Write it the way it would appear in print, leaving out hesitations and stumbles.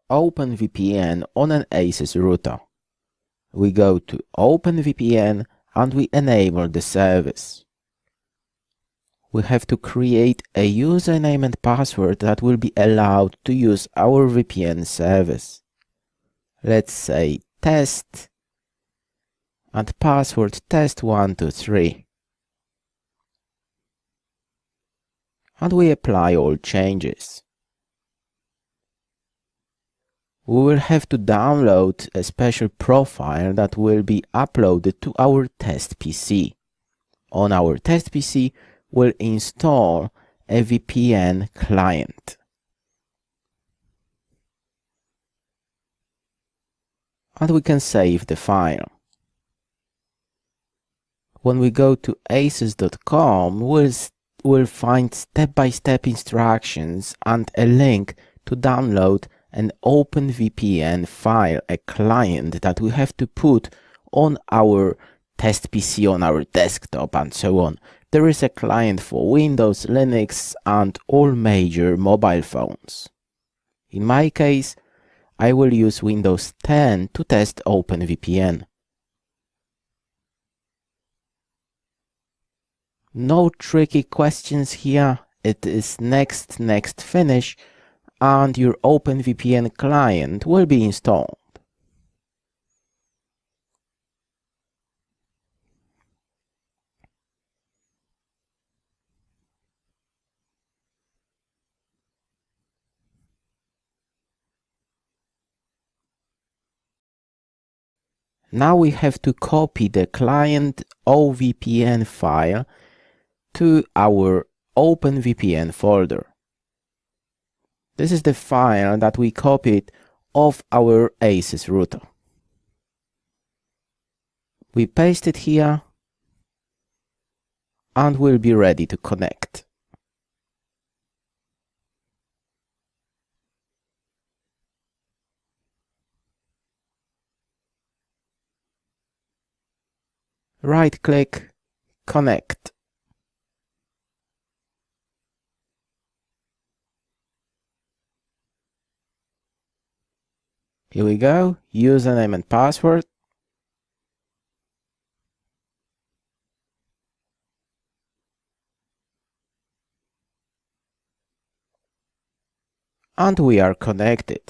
OpenVPN on an ASUS router. We go to OpenVPN and we enable the service. We have to create a username and password that will be allowed to use our VPN service. Let's say test and password test123. And we apply all changes. We will have to download a special profile that will be uploaded to our test PC. On our test PC, we'll install a VPN client. And we can save the file. When we go to asus.com, we'll find step-by-step instructions and a link to download an OpenVPN file, a client that we have to put on our test PC, on our desktop, and so on. There is a client for Windows, Linux, and all major mobile phones. In my case, I will use Windows 10 to test OpenVPN. No tricky questions here. It is next, finish, and your OpenVPN client will be installed. Now we have to copy the client OVPN file to our OpenVPN folder. This is the file that we copied off our ASUS router. We paste it here and we'll be ready to connect. Right-click, connect. Here we go, username and password. And we are connected.